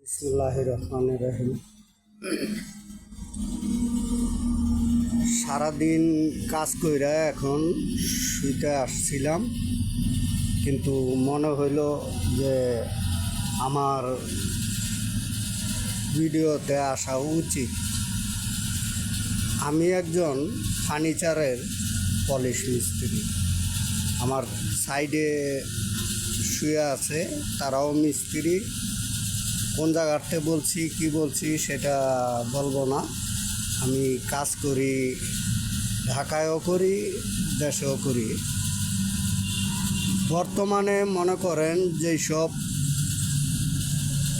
বিসমিল্লাহির রহমানির রহিম। সারাদিন কাজ কইরা এখন শুইতে আসছিলাম, কিন্তু মনে হইল যে আমার ভিডিওতে আসা উচিত। আমি একজন ফার্নিচারের পলিশ মিস্ত্রি। আমার সাইডে শুয়ে আছে, তারাও মিস্ত্রি। কোন জায়গাতে বলছি কি বলছি সেটা বলবো না। আমি কাজ করি, ঢাকায়ও করি, দেশেও করি। বর্তমানে মনে করেন যেই সব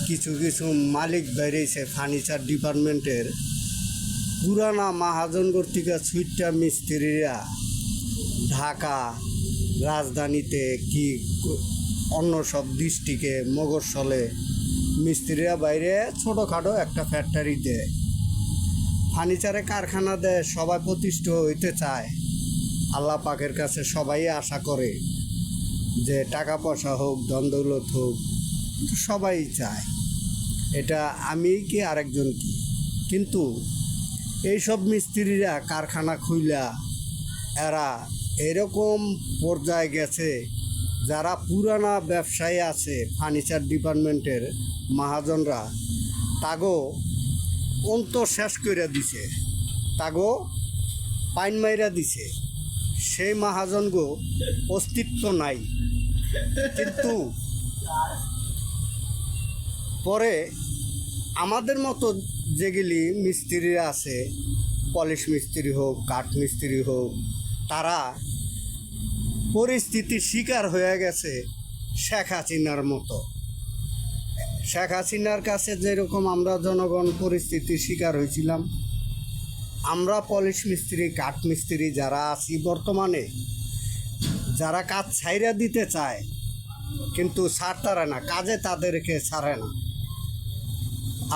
কিছু কিছু মালিক বেরিয়েছে ফার্নিচার ডিপার্টমেন্টের, পুরানা মাহাজন কর্তৃকা সুইটটা মিস্ত্রিরা ঢাকা, রাজধানীতে কি অন্য সব ডিস্ট্রিক্টে মগরসলে মিস্ত্রিরা বাইরে ছোটোখাটো একটা ফ্যাক্টরি দেয়, ফার্নিচারে কারখানা দেয়। সবাই প্রতিষ্ঠিত হইতে চায়। আল্লাহ পাকের কাছে সবাই আশা করে যে টাকা পয়সা হোক, ধন দৌলত হোক, সবাই চায়। এটা আমি কি আরেকজন কি, কিন্তু এইসব মিস্ত্রিরা কারখানা খুইলা এরা এরকম পর্যায়ে গেছে, যারা পুরানা ব্যবসায়ী আছে ফার্নিচার ডিপার্টমেন্টের মহাজনরা, তাগো অন্তর শেষ করে দিছে, তাগো পাইন মাইরা দিছে। সেই মহাজনগো অস্তিত্ব নাই। কিন্তু পরে আমাদের মতো যেগুলি মিস্ত্রিরা আছে, পলিশ মিস্ত্রি হোক, কাঠ মিস্ত্রি হোক, তারা পরিস্থিতির শিকার হয়ে গেছে শেখ হাসিনার মতো। শেখ হাসিনার কাছে যেরকম আমরা জনগণ পরিস্থিতির শিকার হয়েছিলাম, আমরা পলিশ মিস্ত্রি, কাঠ মিস্ত্রি যারা আছি বর্তমানে, যারা কাজ ছাইরা দিতে চায় কিন্তু ছাড়তারে না, কাজে তাদেরকে ছাড়ে না।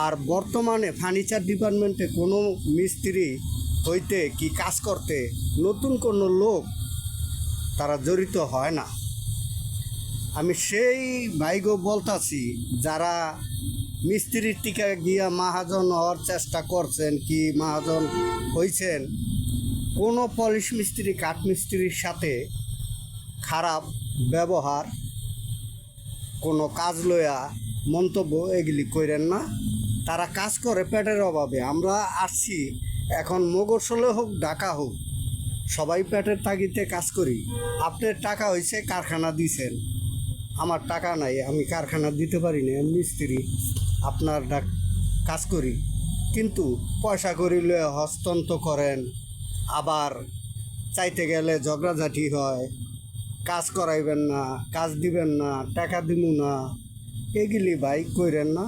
আর বর্তমানে ফার্নিচার ডিপার্টমেন্টে কোনো মিস্ত্রি হইতে কি কাজ করতে নতুন কোনো লোক তারা জড়িত হয় না। আমি সেই ভাইগো বলতাছি, যারা মিস্ত্রির টিকা গিয়া মাহাজন হওয়ার চেষ্টা করছেন কি মাহাজন হয়েছেন, কোনো পলিশ মিস্ত্রি, কাঠ মিস্ত্রির সাথে খারাপ ব্যবহার, কোনো কাজ লইয়া মন্তব্য এগুলি করেন না। তারা কাজ করে পেটের অভাবে। আমরা আসছি এখন মগরসলে হোক, ঢাকা হোক, সবাই পেটের তাগিদে কাজ করি। আপনার টাকা হয়েছে, কারখানা দিছেন, আমার টাকা নাই, আমি কারখানা দিতে পারি না, আমি মিস্ত্রি, আপনার কাজ করি, কিন্তু পয়সা করিলে হস্তান্তর করেন, আবার চাইতে গেলে ঝগড়াঝাটি হয়, কাজ করাইবেন না, কাজ দিবেন না, টাকা দিব না, এগুলি ভাই কইরেন না।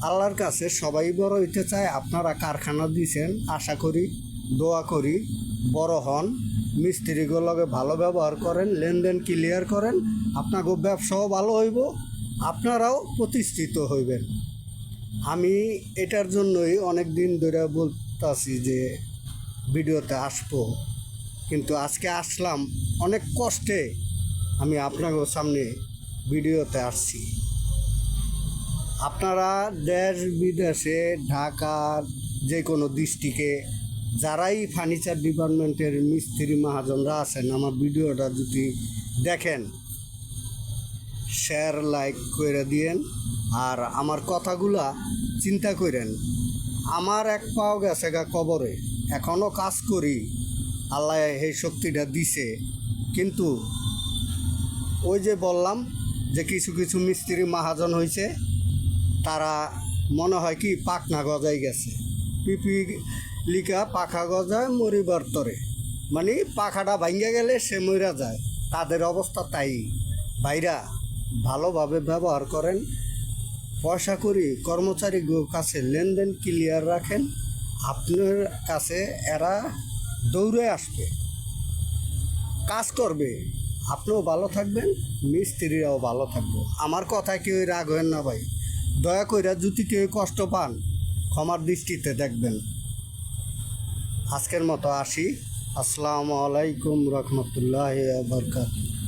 আল্লাহর কাছে সবাই বড় হইতে চায়। আপনারা কারখানা দিছেন, আশা করি, দোয়া করি বড় হন, মিস্ত্রিগুলোকে ভালো ব্যবহার করেন, লেনদেন ক্লিয়ার করেন, আপনাকে ব্যবসাও ভালো হইব, আপনারাও প্রতিষ্ঠিত হইবেন। আমি এটার জন্যই অনেক দিন ধরে বলতাছি যে ভিডিওতে আসবো, কিন্তু আজকে আসলাম। অনেক কষ্টে আমি আপনাদের সামনে ভিডিওতে আসছি। আপনারা দেশ বিদেশে, ঢাকার যে কোনো ডিস্ট্রিক্টে যারাই ফার্নিচার ডিপার্টমেন্টের মিস্ত্রি মহাজনরা আছেন, আমার ভিডিওটা যদি দেখেন, শেয়ার লাইক করে দিয়েন। আর আমার কথাগুলা চিন্তা করেন। আমার এক পাও গেছে গা কবরে, এখনও কাজ করি, আল্লাহ এই শক্তিটা দিছে। কিন্তু ওই যে বললাম যে কিছু কিছু মিস্ত্রি মহাজন হয়েছে, তারা মনে হয় কি পাখনা গজাই গেছে, পিপি লিকা পাখা গজায় মরিবার তরে, মানে পাখাটা ভাঙ্গে গেলে সে মরা যায়, তাদের অবস্থা তাই। ভাইরা ভালোভাবে ব্যবহার করেন, পয়সা করি কর্মচারী কাছে লেনদেন ক্লিয়ার রাখেন, আপনার কাছে এরা দৌড়ে আসবে, কাজ করবে, আপনিও ভালো থাকবেন, মিস্ত্রিরাও ভালো থাকবো। আমার কথায় কেউ রাগ হবেন না ভাই, দয়া কইরা যদি কেউ কষ্ট পান ক্ষমার দৃষ্টিতে দেখবেন। আজকের মতো আসি। আসসালামু আলাইকুম রহমতুল্লাহি ওয়া বারাকাতুহু।